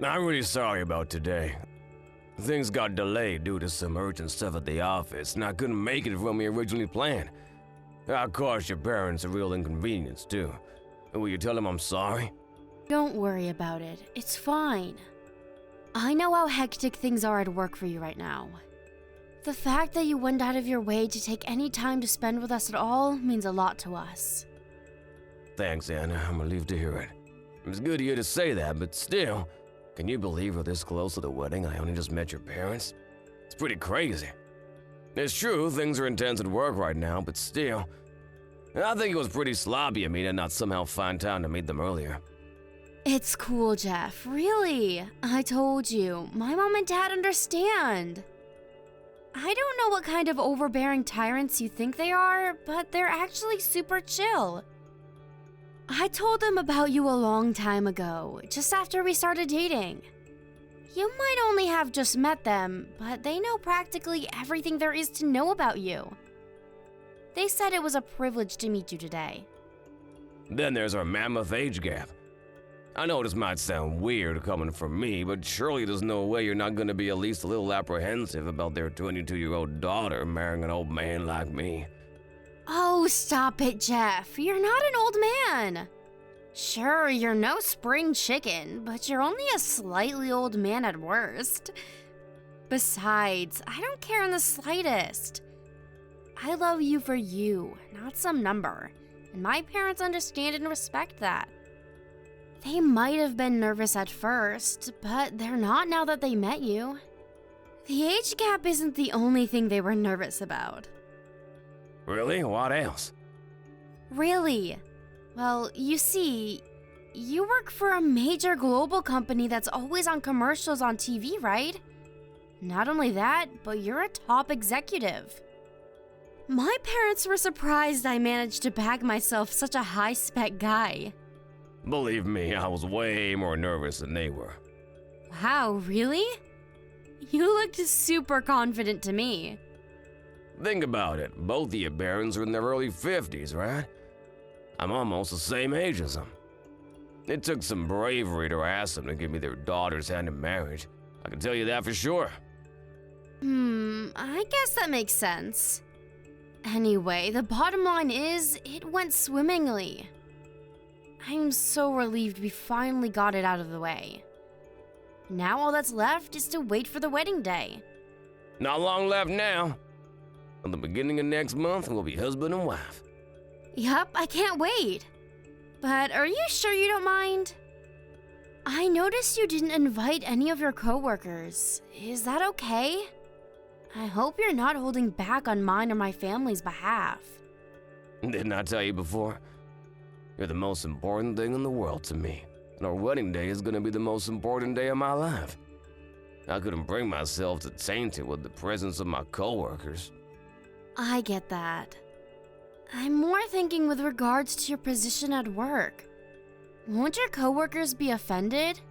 I'm really sorry about today. Things got delayed due to some urgent stuff at the office, and I couldn't make it when we originally planned. I caused your parents a real inconvenience, too. Will you tell them I'm sorry? Don't worry about it. It's fine. I know how hectic things are at work for you right now. The fact that you went out of your way to take any time to spend with us at all means a lot to us. Thanks, Anna. I'm relieved to hear it. It's good of you to say that, but still, can you believe we're this close to the wedding? I only just met your parents. It's pretty crazy. It's true, things are intense at work right now, but still, I think it was pretty sloppy of me to not somehow find time to meet them earlier. It's cool, Jeff. Really. I told you. My mom and dad understand. I don't know what kind of overbearing tyrants you think they are, but they're actually super chill. I told them about you a long time ago, just after we started dating. You might only have just met them, but they know practically everything there is to know about you. They said it was a privilege to meet you today. Then there's our mammoth age gap. I know this might sound weird coming from me, but surely there's no way you're not going to be at least a little apprehensive about their 22-year-old daughter marrying an old man like me. Oh, stop it, Jeff. You're not an old man. Sure, you're no spring chicken, but you're only a slightly old man at worst. Besides, I don't care in the slightest. I love you for you, not some number, and my parents understand and respect that. They might have been nervous at first, but they're not now that they met you. The age gap isn't the only thing they were nervous about. Really? What else? Really? Well, you see, you work for a major global company that's always on commercials on TV, right? Not only that, but you're a top executive. My parents were surprised I managed to bag myself such a high-spec guy. Believe me, I was way more nervous than they were. Wow, really? You looked super confident to me. Think about it. Both of your parents are in their early 50s, right? I'm almost the same age as them. It took some bravery to ask them to give me their daughter's hand in marriage. I can tell you that for sure. I guess that makes sense. Anyway, the bottom line is, it went swimmingly. I'm so relieved we finally got it out of the way. Now all that's left is to wait for the wedding day. Not long left now. At the beginning of next month, we'll be husband and wife. Yup, I can't wait. But are you sure you don't mind? I noticed you didn't invite any of your coworkers. Is that okay? I hope you're not holding back on mine or my family's behalf. Didn't I tell you before? You're the most important thing in the world to me, and our wedding day is gonna be the most important day of my life. I couldn't bring myself to taint it with the presence of my coworkers. I get that. I'm more thinking with regards to your position at work. Won't your coworkers be offended?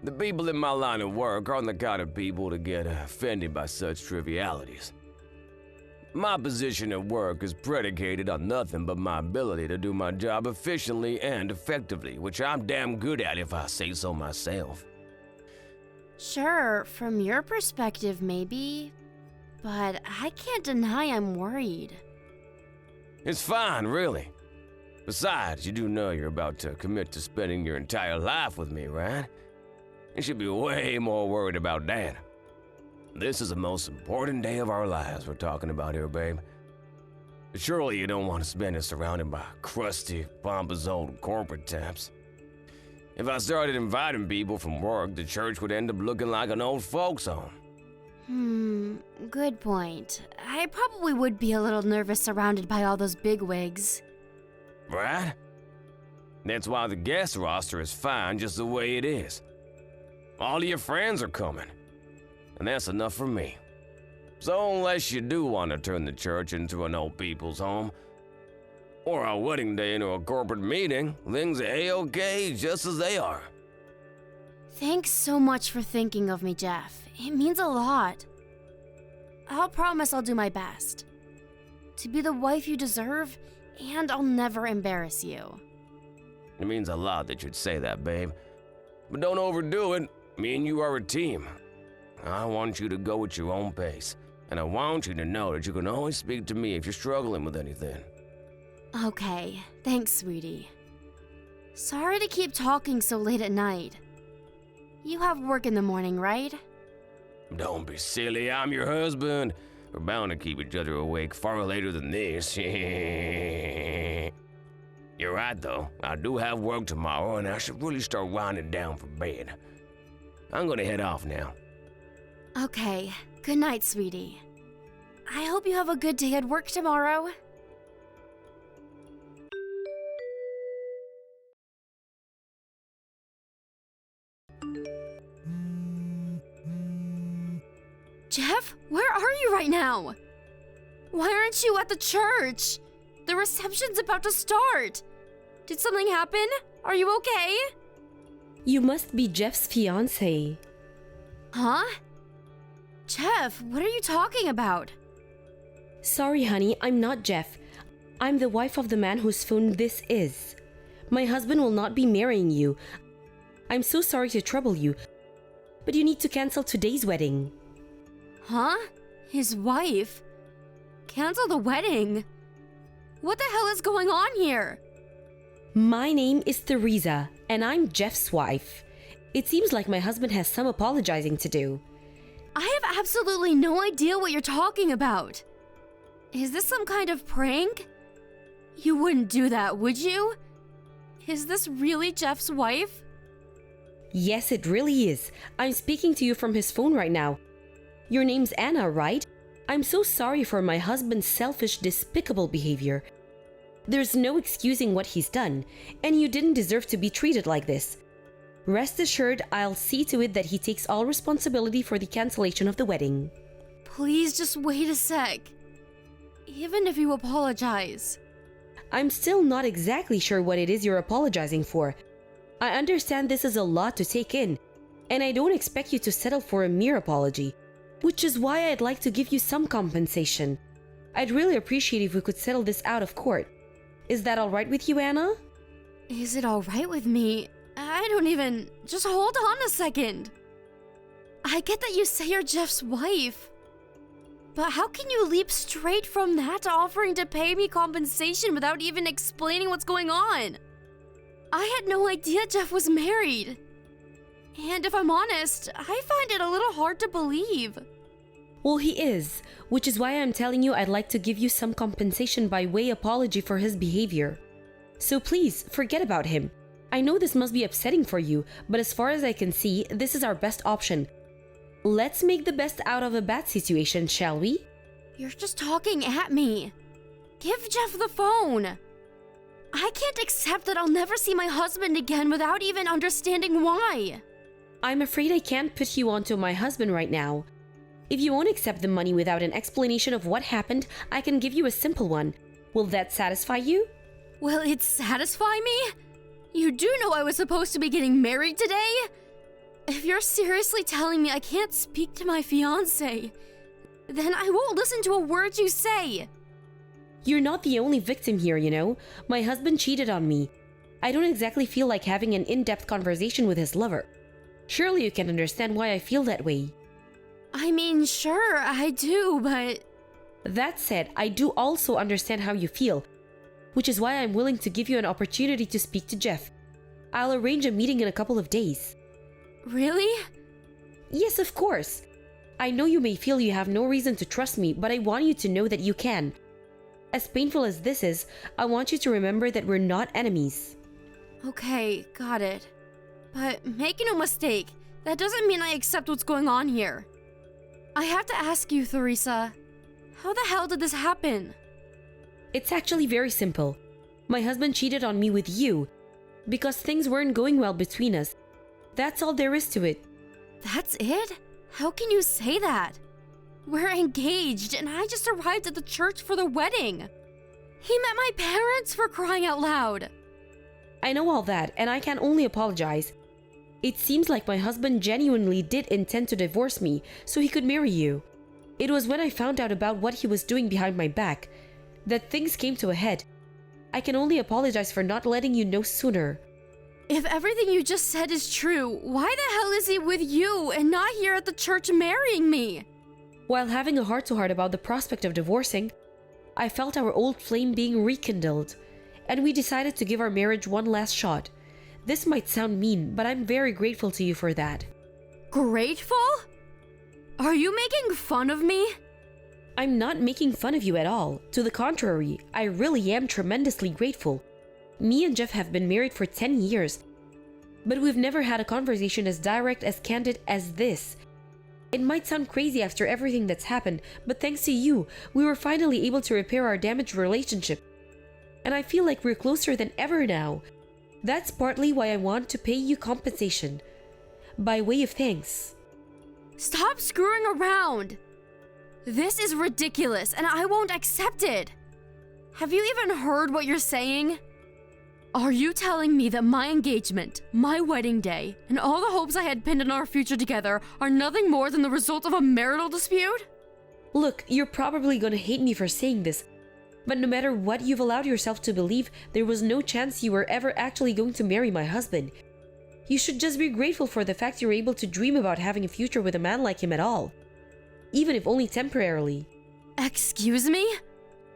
The people in my line of work aren't the kind of people to get offended by such trivialities. My position at work is predicated on nothing but my ability to do my job efficiently and effectively, which I'm damn good at if I say so myself. Sure, from your perspective maybe, but I can't deny I'm worried. It's fine, really. Besides, you do know you're about to commit to spending your entire life with me, right? You should be way more worried about that. This is the most important day of our lives we're talking about here, babe. Surely you don't want to spend it surrounded by crusty, pompous old corporate types. If I started inviting people from work, the church would end up looking like an old folks' home. Good point. I probably would be a little nervous surrounded by all those bigwigs. Right? That's why the guest roster is fine just the way it is. All of your friends are coming, and that's enough for me. So unless you do want to turn the church into an old people's home, or our wedding day into a corporate meeting, things are A-okay just as they are. Thanks so much for thinking of me, Jeff. It means a lot. I'll promise I'll do my best to be the wife you deserve, and I'll never embarrass you. It means a lot that you'd say that, babe. But don't overdo it. Me and you are a team. I want you to go at your own pace. And I want you to know that you can always speak to me if you're struggling with anything. Okay, thanks, sweetie. Sorry to keep talking so late at night. You have work in the morning, right? Don't be silly, I'm your husband. We're bound to keep each other awake far later than this. You're right, though. I do have work tomorrow, and I should really start winding down for bed. I'm gonna head off now. Okay, good night, sweetie. I hope you have a good day at work tomorrow. Jeff, where are you right now? Why aren't you at the church? The reception's about to start. Did something happen? Are you okay? You must be Jeff's fiancé. Huh? Jeff, what are you talking about? Sorry, honey, I'm not Jeff. I'm the wife of the man whose phone this is. My husband will not be marrying you. I'm so sorry to trouble you, but you need to cancel today's wedding. Huh? His wife? Cancel the wedding? What the hell is going on here? My name is Teresa, and I'm Jeff's wife. It seems like my husband has some apologizing to do. I have absolutely no idea what you're talking about. Is this some kind of prank? You wouldn't do that, would you? Is this really Jeff's wife? Yes, it really is. I'm speaking to you from his phone right now. Your name's Anna, right? I'm so sorry for my husband's selfish, despicable behavior. There's no excusing what he's done, and you didn't deserve to be treated like this. Rest assured, I'll see to it that he takes all responsibility for the cancellation of the wedding. Please just wait a sec. Even if you apologize. I'm still not exactly sure what it is you're apologizing for. I understand this is a lot to take in, and I don't expect you to settle for a mere apology, which is why I'd like to give you some compensation. I'd really appreciate if we could settle this out of court. Is that all right with you, Anna? Is it all right with me? I don't even... Just hold on a second. I get that you say you're Jeff's wife. But how can you leap straight from that to offering to pay me compensation without even explaining what's going on? I had no idea Jeff was married. And if I'm honest, I find it a little hard to believe. Well, he is, which is why I'm telling you I'd like to give you some compensation by way apology for his behavior. So please, forget about him. I know this must be upsetting for you, but as far as I can see, this is our best option. Let's make the best out of a bad situation, shall we? You're just talking at me. Give Jeff the phone. I can't accept that I'll never see my husband again without even understanding why. I'm afraid I can't put you onto my husband right now. If you won't accept the money without an explanation of what happened, I can give you a simple one. Will that satisfy you? Will it satisfy me? You do know I was supposed to be getting married today? If you're seriously telling me I can't speak to my fiancé, then I won't listen to a word you say. You're not the only victim here, you know. My husband cheated on me. I don't exactly feel like having an in-depth conversation with his lover. Surely you can understand why I feel that way. I mean, sure, I do, but... That said, I do also understand how you feel, which is why I'm willing to give you an opportunity to speak to Jeff. I'll arrange a meeting in a couple of days. Really? Yes, of course. I know you may feel you have no reason to trust me, but I want you to know that you can. As painful as this is, I want you to remember that we're not enemies. Okay, got it. But make no mistake, that doesn't mean I accept what's going on here. I have to ask you, Teresa, how the hell did this happen? It's actually very simple. My husband cheated on me with you because things weren't going well between us. That's all there is to it. That's it? How can you say that? We're engaged and I just arrived at the church for the wedding. He met my parents, for crying out loud. I know all that, and I can only apologize. It seems like my husband genuinely did intend to divorce me so he could marry you. It was when I found out about what he was doing behind my back that things came to a head. I can only apologize for not letting you know sooner. If everything you just said is true, why the hell is he with you and not here at the church marrying me? While having a heart-to-heart about the prospect of divorcing, I felt our old flame being rekindled, and we decided to give our marriage one last shot. This might sound mean, but I'm very grateful to you for that. Grateful? Are you making fun of me? I'm not making fun of you at all. To the contrary, I really am tremendously grateful. Me and Jeff have been married for 10 years, but we've never had a conversation as direct, as candid as this. It might sound crazy after everything that's happened, but thanks to you, we were finally able to repair our damaged relationship. And I feel like we're closer than ever now. That's partly why I want to pay you compensation, by way of thanks. Stop screwing around! This is ridiculous, and I won't accept it! Have you even heard what you're saying? Are you telling me that my engagement, my wedding day, and all the hopes I had pinned on our future together are nothing more than the result of a marital dispute? Look, you're probably gonna hate me for saying this, but no matter what you've allowed yourself to believe, there was no chance you were ever actually going to marry my husband. You should just be grateful for the fact you're able to dream about having a future with a man like him at all, even if only temporarily. Excuse me?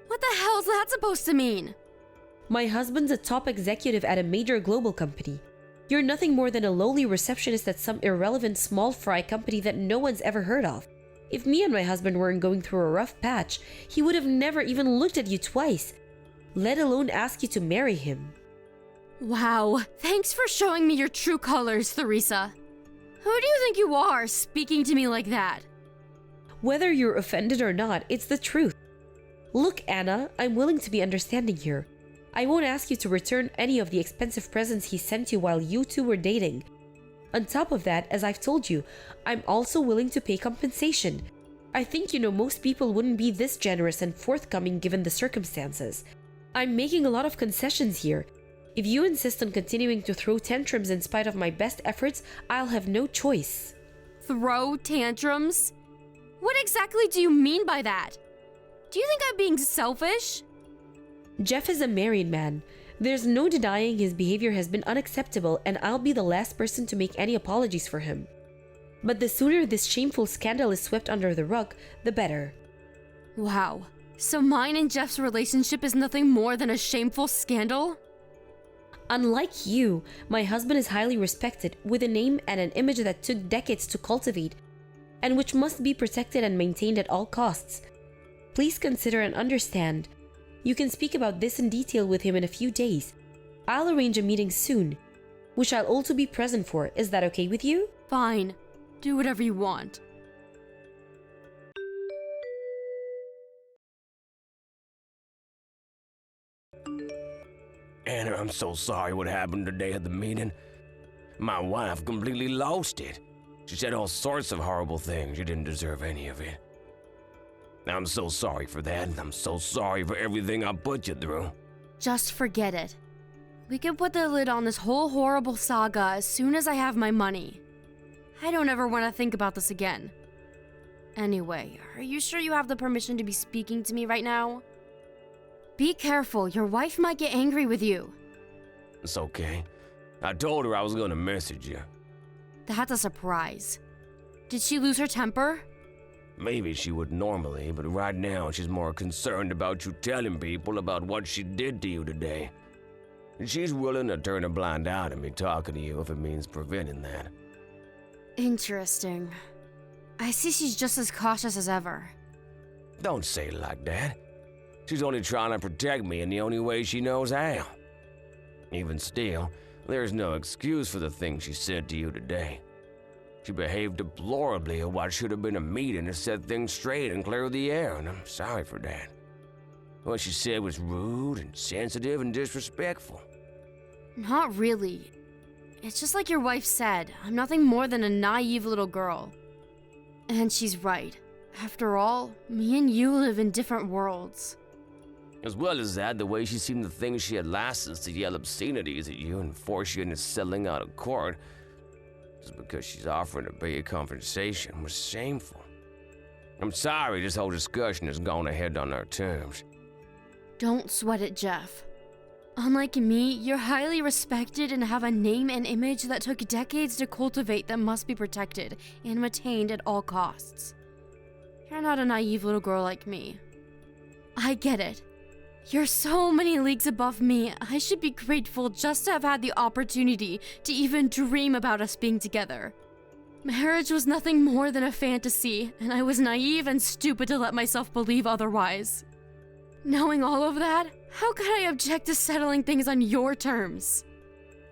What the hell's that supposed to mean? My husband's a top executive at a major global company. You're nothing more than a lowly receptionist at some irrelevant small fry company that no one's ever heard of. If me and my husband weren't going through a rough patch, he would have never even looked at you twice, let alone ask you to marry him. Wow, thanks for showing me your true colors, Theresa. Who do you think you are, speaking to me like that? Whether you're offended or not, it's the truth. Look, Anna, I'm willing to be understanding here. I won't ask you to return any of the expensive presents he sent you while you two were dating. On top of that, as I've told you, I'm also willing to pay compensation. I think you know most people wouldn't be this generous and forthcoming given the circumstances. I'm making a lot of concessions here. If you insist on continuing to throw tantrums in spite of my best efforts, I'll have no choice. Throw tantrums? What exactly do you mean by that? Do you think I'm being selfish? Jeff is a married man. There's no denying his behavior has been unacceptable, and I'll be the last person to make any apologies for him. But the sooner this shameful scandal is swept under the rug, the better. Wow. So mine and Jeff's relationship is nothing more than a shameful scandal? Unlike you, my husband is highly respected, with a name and an image that took decades to cultivate, and which must be protected and maintained at all costs. Please consider and understand. You can speak about this in detail with him in a few days. I'll arrange a meeting soon, which I'll also be present for. Is that okay with you? Fine. Do whatever you want. Anna, I'm so sorry what happened today at the meeting. My wife completely lost it. She said all sorts of horrible things. You didn't deserve any of it. I'm so sorry for that, and I'm so sorry for everything I put you through. Just forget it. We can put the lid on this whole horrible saga as soon as I have my money. I don't ever want to think about this again. Anyway, are you sure you have the permission to be speaking to me right now? Be careful, your wife might get angry with you. It's okay. I told her I was gonna message you. That's a surprise. Did she lose her temper? Maybe she would normally, but right now she's more concerned about you telling people about what she did to you today. And she's willing to turn a blind eye to me talking to you if it means preventing that. Interesting. I see she's just as cautious as ever. Don't say it like that. She's only trying to protect me in the only way she knows how. Even still, there's no excuse for the things she said to you today. She behaved deplorably at what should have been a meeting to set things straight and clear the air, and I'm sorry for that. What she said was rude and sensitive and disrespectful. Not really. It's just like your wife said, I'm nothing more than a naive little girl. And she's right. After all, me and you live in different worlds. As well as that, the way she seemed to think she had license to yell obscenities at you and force you into settling out of court just because she's offering to pay you compensation was shameful. I'm sorry this whole discussion has gone ahead on our terms. Don't sweat it, Jeff. Unlike me, you're highly respected and have a name and image that took decades to cultivate that must be protected and maintained at all costs. You're not a naive little girl like me. I get it. You're so many leagues above me, I should be grateful just to have had the opportunity to even dream about us being together. Marriage was nothing more than a fantasy, and I was naive and stupid to let myself believe otherwise. Knowing all of that, how could I object to settling things on your terms?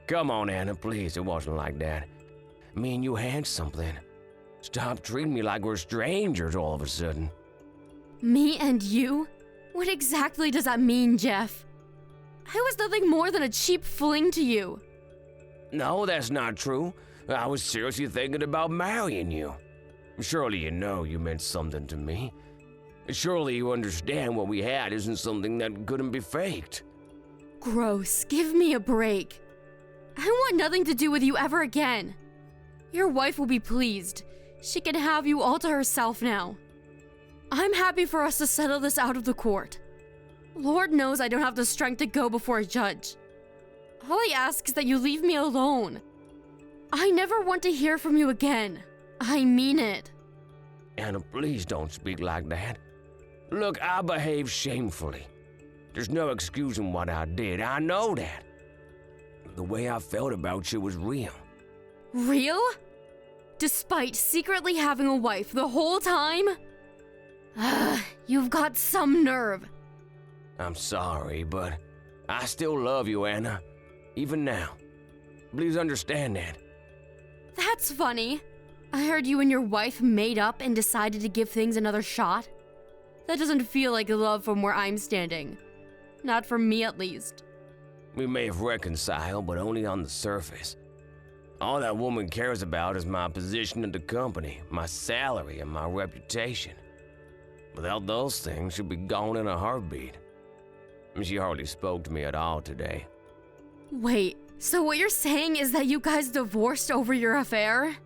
Come on, Anna, please, it wasn't like that. Me and you had something. Stop treating me like we're strangers all of a sudden. Me and you? What exactly does that mean, Jeff? I was nothing more than a cheap fling to you. No, that's not true. I was seriously thinking about marrying you. Surely you know you meant something to me. Surely you understand what we had isn't something that couldn't be faked. Gross, give me a break. I want nothing to do with you ever again. Your wife will be pleased. She can have you all to herself now. I'm happy for us to settle this out of the court. Lord knows I don't have the strength to go before a judge. All I ask is that you leave me alone. I never want to hear from you again. I mean it. Anna, please don't speak like that. Look, I behaved shamefully. There's no excusing what I did, I know that. The way I felt about you was real. Real? Despite secretly having a wife the whole time? You've got some nerve. I'm sorry, but I still love you, Anna. Even now. Please understand that. That's funny. I heard you and your wife made up and decided to give things another shot. That doesn't feel like love from where I'm standing. Not from me, at least. We may have reconciled, but only on the surface. All that woman cares about is my position in the company, my salary, and my reputation. Without those things, she'd be gone in a heartbeat. She hardly spoke to me at all today. Wait, so what you're saying is that you guys divorced over your affair?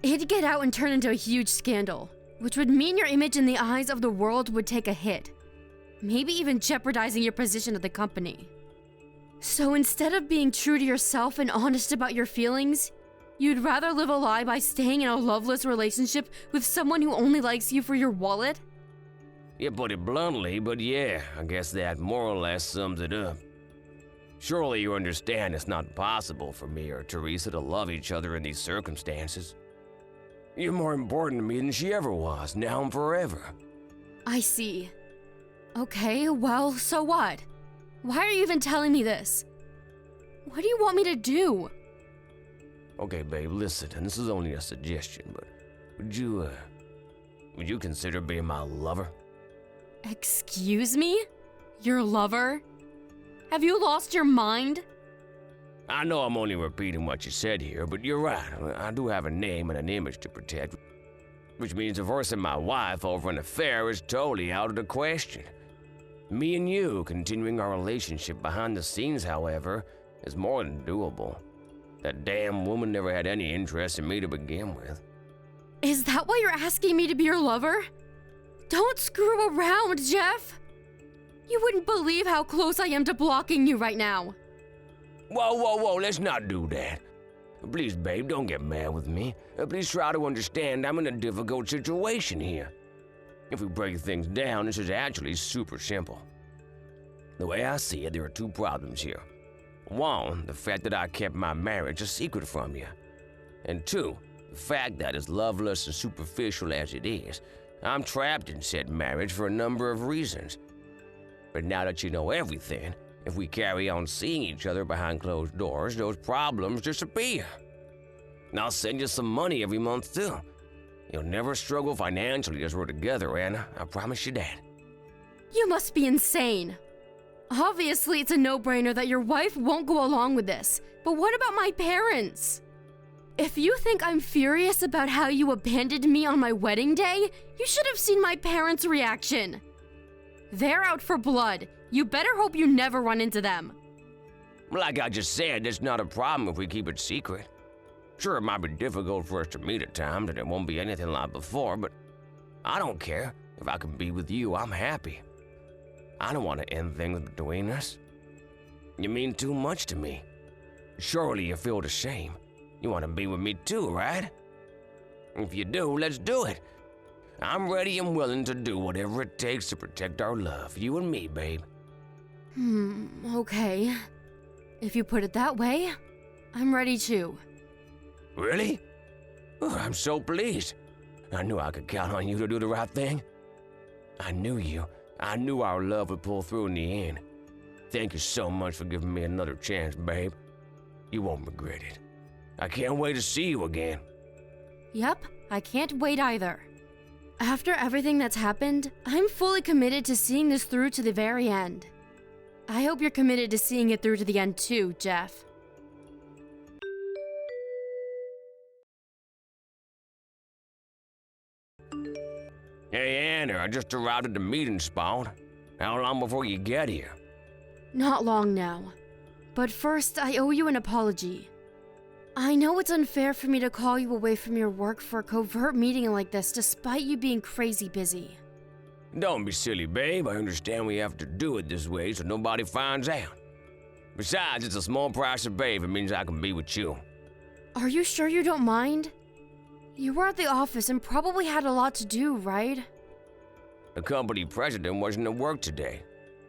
It'd get out and turn into a huge scandal, which would mean your image in the eyes of the world would take a hit. Maybe even jeopardizing your position at the company. So instead of being true to yourself and honest about your feelings, you'd rather live a lie by staying in a loveless relationship with someone who only likes you for your wallet? You put it bluntly, but yeah, I guess that more or less sums it up. Surely you understand it's not possible for me or Teresa to love each other in these circumstances. You're more important to me than she ever was, now and forever. I see. Okay, well, so what? Why are you even telling me this? What do you want me to do? Okay, babe, listen, and this is only a suggestion, but would you consider being my lover? Excuse me? Your lover? Have you lost your mind? I know I'm only repeating what you said here, but you're right. I do have a name and an image to protect, which means divorcing my wife over an affair is totally out of the question. Me and you continuing our relationship behind the scenes, however, is more than doable. That damn woman never had any interest in me to begin with. Is that why you're asking me to be your lover? Don't screw around, Jeff! You wouldn't believe how close I am to blocking you right now. Whoa, let's not do that. Please, babe, don't get mad with me. Please try to understand I'm in a difficult situation here. If we break things down, this is actually super simple. The way I see it, there are two problems here. One, the fact that I kept my marriage a secret from you. And two, the fact that as loveless and superficial as it is, I'm trapped in said marriage for a number of reasons. But now that you know everything, if we carry on seeing each other behind closed doors, those problems disappear. And I'll send you some money every month too. You'll never struggle financially as we're together, Anna. I promise you that. You must be insane. Obviously, it's a no-brainer that your wife won't go along with this. But what about my parents? If you think I'm furious about how you abandoned me on my wedding day, you should have seen my parents' reaction. They're out for blood. You better hope you never run into them. Like I just said, it's not a problem if we keep it secret. Sure, it might be difficult for us to meet at times and it won't be anything like before, but I don't care. If I can be with you, I'm happy. I don't want to end things between us. You mean too much to me. Surely you feel the same. You want to be with me too, right? If you do, let's do it. I'm ready and willing to do whatever it takes to protect our love, you and me, babe. Okay. If you put it that way, I'm ready too. Really? Oh, I'm so pleased. I knew I could count on you to do the right thing. I knew our love would pull through in the end. Thank you so much for giving me another chance, babe. You won't regret it. I can't wait to see you again. Yep, I can't wait either. After everything that's happened, I'm fully committed to seeing this through to the very end. I hope you're committed to seeing it through to the end too, Jeff. Hey, Anna, I just arrived at the meeting spot. How long before you get here? Not long now. But first, I owe you an apology. I know it's unfair for me to call you away from your work for a covert meeting like this despite you being crazy busy. Don't be silly, babe. I understand we have to do it this way so nobody finds out. Besides, it's a small price to pay if it means I can be with you. Are you sure you don't mind? You were at the office and probably had a lot to do, right? The company president wasn't at work today.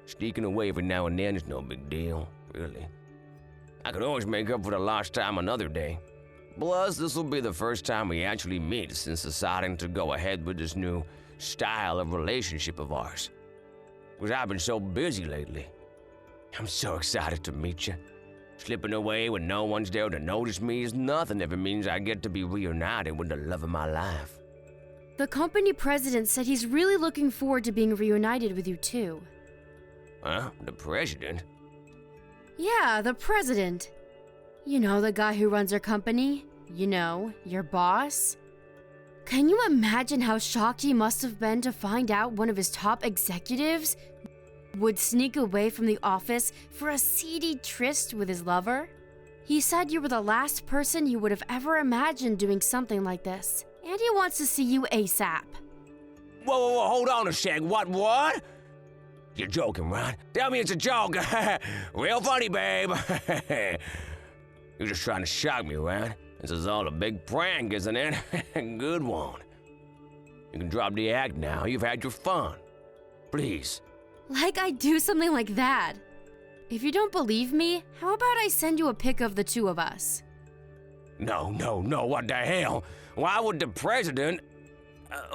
Sneaking away every now and then is no big deal, really. I could always make up for the lost time another day. Plus, this will be the first time we actually meet since deciding to go ahead with this new style of relationship of ours. Because I've been so busy lately. I'm so excited to meet you. Slipping away when no one's there to notice me is nothing if it means I get to be reunited with the love of my life. The company president said he's really looking forward to being reunited with you too. Huh? The president? Yeah, the president. You know, the guy who runs our company? You know, your boss? Can you imagine how shocked he must have been to find out one of his top executives would sneak away from the office for a seedy tryst with his lover? He said you were the last person he would have ever imagined doing something like this, and he wants to see you ASAP. Whoa, hold on a sec. What? You're joking, right? Tell me it's a joke. Real funny, babe. You're just trying to shock me, right? This is all a big prank, isn't it? Good one. You can drop the act now. You've had your fun. Please. Like I'd do something like that. If you don't believe me, how about I send you a pic of the two of us? No, what the hell? Why would the president...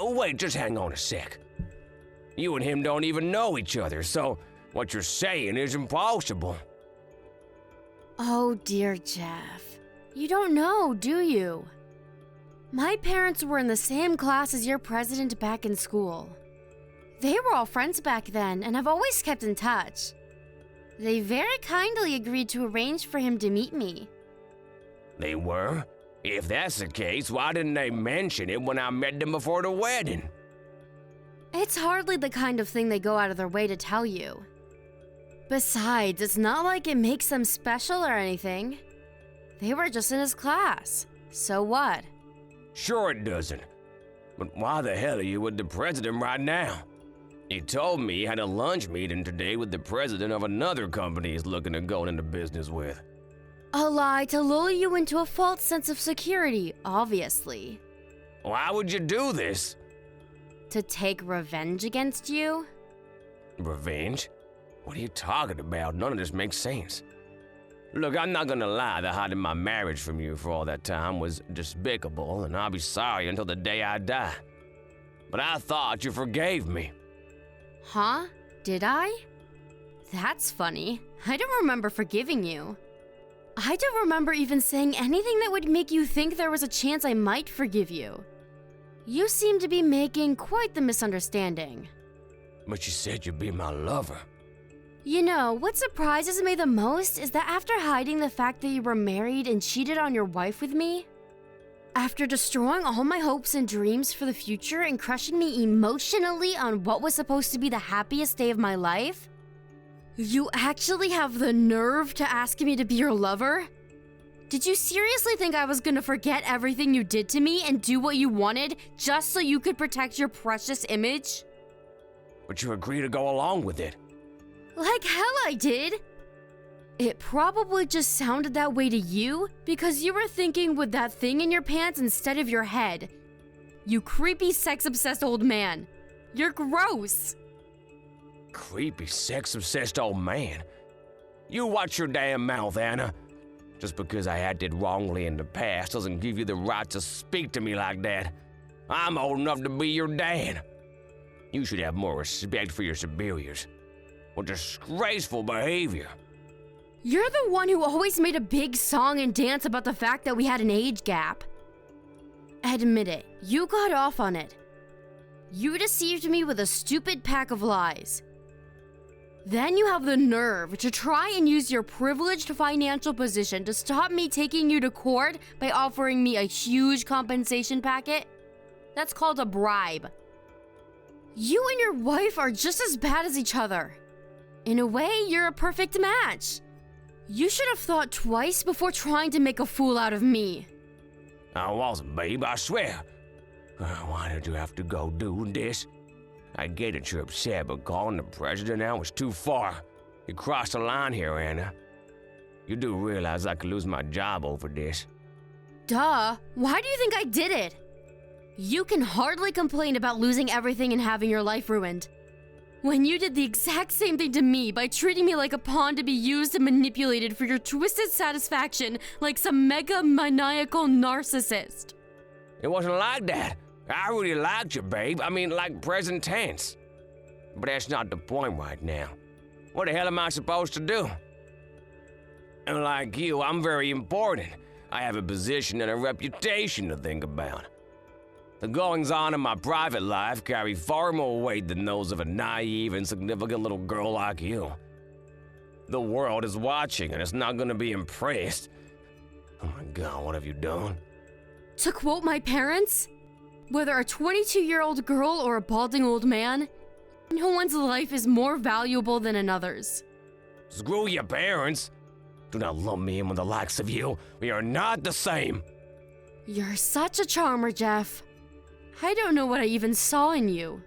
wait, just hang on a sec. You and him don't even know each other, so what you're saying is impossible. Oh dear, Jeff. You don't know, do you? My parents were in the same class as your president back in school. They were all friends back then and have always kept in touch. They very kindly agreed to arrange for him to meet me. They were? If that's the case, why didn't they mention it when I met them before the wedding? It's hardly the kind of thing they go out of their way to tell you. Besides, it's not like it makes them special or anything. They were just in his class. So what? Sure it doesn't. But why the hell are you with the president right now? He told me he had a lunch meeting today with the president of another company he's looking to go into business with. A lie to lull you into a false sense of security, obviously. Why would you do this? To take revenge against you? Revenge? What are you talking about? None of this makes sense. Look, I'm not gonna lie that hiding my marriage from you for all that time was despicable, and I'll be sorry until the day I die. But I thought you forgave me. Huh? Did I? That's funny. I don't remember forgiving you. I don't remember even saying anything that would make you think there was a chance I might forgive you. You seem to be making quite the misunderstanding. But you said you'd be my lover. You know, what surprises me the most is that after hiding the fact that you were married and cheated on your wife with me, after destroying all my hopes and dreams for the future and crushing me emotionally on what was supposed to be the happiest day of my life, you actually have the nerve to ask me to be your lover? Did you seriously think I was gonna forget everything you did to me and do what you wanted just so you could protect your precious image? But you agreed to go along with it. Like hell I did! It probably just sounded that way to you because you were thinking with that thing in your pants instead of your head. You creepy, sex-obsessed old man. You're gross. Creepy, sex-obsessed old man. You watch your damn mouth, Anna. Just because I acted wrongly in the past doesn't give you the right to speak to me like that. I'm old enough to be your dad. You should have more respect for your superiors. What disgraceful behavior. You're the one who always made a big song and dance about the fact that we had an age gap. Admit it, you got off on it. You deceived me with a stupid pack of lies. Then you have the nerve to try and use your privileged financial position to stop me taking you to court by offering me a huge compensation packet? That's called a bribe. You and your wife are just as bad as each other. In a way, you're a perfect match. You should have thought twice before trying to make a fool out of me. I wasn't, babe, I swear. Why did you have to go do this? I get it you're upset, but calling the president out was too far. You crossed the line here, Anna. You do realize I could lose my job over this. Duh. Why do you think I did it? You can hardly complain about losing everything and having your life ruined. When you did the exact same thing to me by treating me like a pawn to be used and manipulated for your twisted satisfaction like some mega maniacal narcissist. It wasn't like that. I really liked you, babe. I mean, like present tense. But that's not the point right now. What the hell am I supposed to do? And like you, I'm very important. I have a position and a reputation to think about. The goings-on in my private life carry far more weight than those of a naive, insignificant little girl like you. The world is watching and it's not gonna be impressed. Oh my God, what have you done? To quote my parents, whether a 22-year-old girl or a balding old man, no one's life is more valuable than another's. Screw your parents. Do not lump me in with the likes of you. We are not the same. You're such a charmer, Jeff. I don't know what I even saw in you.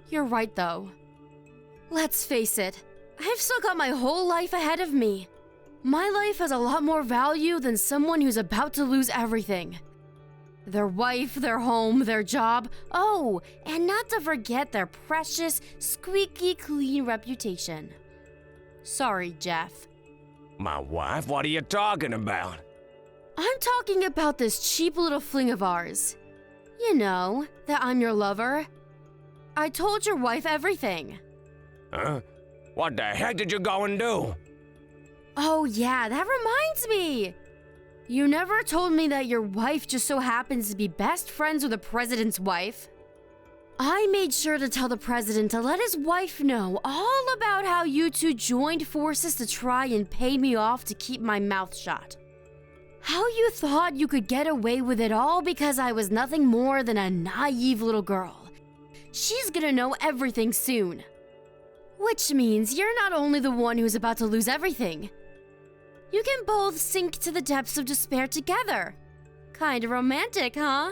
You're right, though. Let's face it, I've still got my whole life ahead of me. My life has a lot more value than someone who's about to lose everything. Their wife, their home, their job. Oh, and not to forget their precious, squeaky clean reputation. Sorry, Jeff. My wife? What are you talking about? I'm talking about this cheap little fling of ours. You know, that I'm your lover. I told your wife everything. Huh? What the heck did you go and do? Oh yeah, that reminds me. You never told me that your wife just so happens to be best friends with the president's wife. I made sure to tell the president to let his wife know all about how you two joined forces to try and pay me off to keep my mouth shut. How you thought you could get away with it all because I was nothing more than a naive little girl. She's gonna know everything soon. Which means you're not only the one who's about to lose everything. You can both sink to the depths of despair together. Kinda romantic, huh?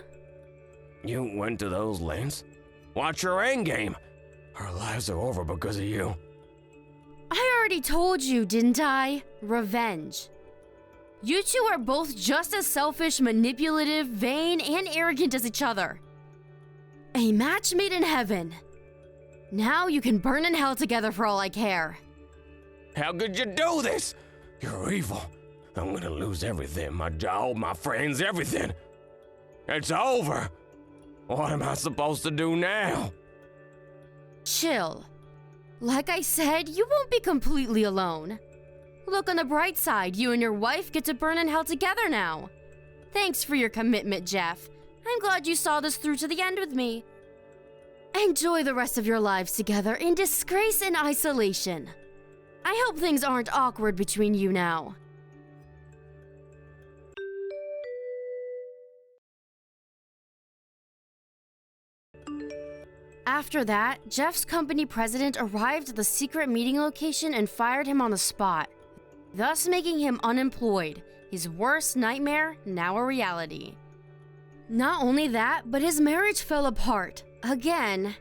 You went to those lengths? What's your endgame? Our lives are over because of you. I already told you, didn't I? Revenge. You two are both just as selfish, manipulative, vain, and arrogant as each other. A match made in heaven. Now you can burn in hell together for all I care. How could you do this? You're evil. I'm gonna lose everything, my job, my friends, everything. It's over. What am I supposed to do now? Chill. Like I said, you won't be completely alone. Look on the bright side, you and your wife get to burn in hell together now. Thanks for your commitment, Jeff. I'm glad you saw this through to the end with me. Enjoy the rest of your lives together in disgrace and isolation. I hope things aren't awkward between you now. After that, Jeff's company president arrived at the secret meeting location and fired him on the spot, thus making him unemployed, his worst nightmare now a reality. Not only that, but his marriage fell apart, again.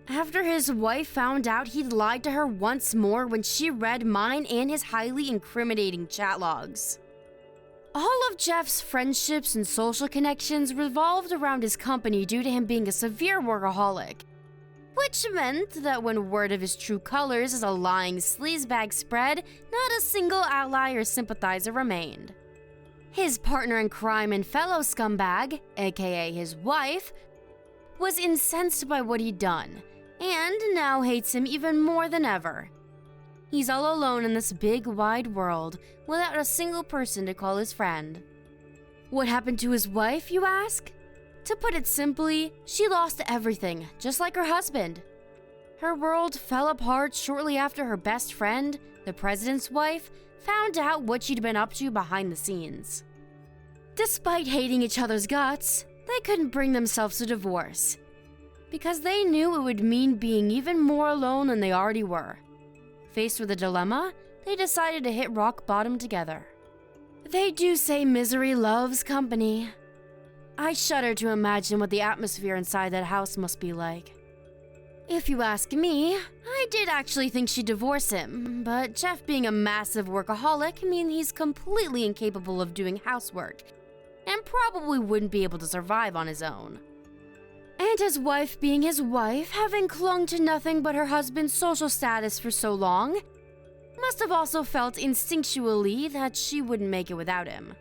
After his wife found out he'd lied to her once more when she read mine and his highly incriminating chat logs. All of Jeff's friendships and social connections revolved around his company due to him being a severe workaholic, which meant that when word of his true colors as a lying sleazebag spread, not a single ally or sympathizer remained. His partner in crime and fellow scumbag, aka his wife, was incensed by what he'd done, and now hates him even more than ever. He's all alone in this big, wide world, without a single person to call his friend. What happened to his wife, you ask? To put it simply, she lost everything, just like her husband. Her world fell apart shortly after her best friend, the president's wife, found out what she'd been up to behind the scenes. Despite hating each other's guts, they couldn't bring themselves to divorce, because they knew it would mean being even more alone than they already were. Faced with a dilemma, they decided to hit rock bottom together. They do say misery loves company. I shudder to imagine what the atmosphere inside that house must be like. If you ask me, I did actually think she'd divorce him, but Jeff being a massive workaholic means he's completely incapable of doing housework, and probably wouldn't be able to survive on his own. And his wife being his wife, having clung to nothing but her husband's social status for so long, must have also felt instinctually that she wouldn't make it without him.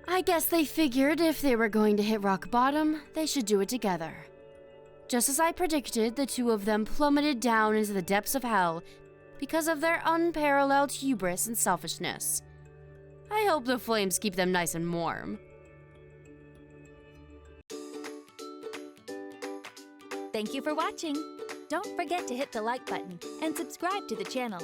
I guess they figured if they were going to hit rock bottom, they should do it together. Just as I predicted, the two of them plummeted down into the depths of hell because of their unparalleled hubris and selfishness. I hope the flames keep them nice and warm. Thank you for watching. Don't forget to hit the like button and subscribe to the channel.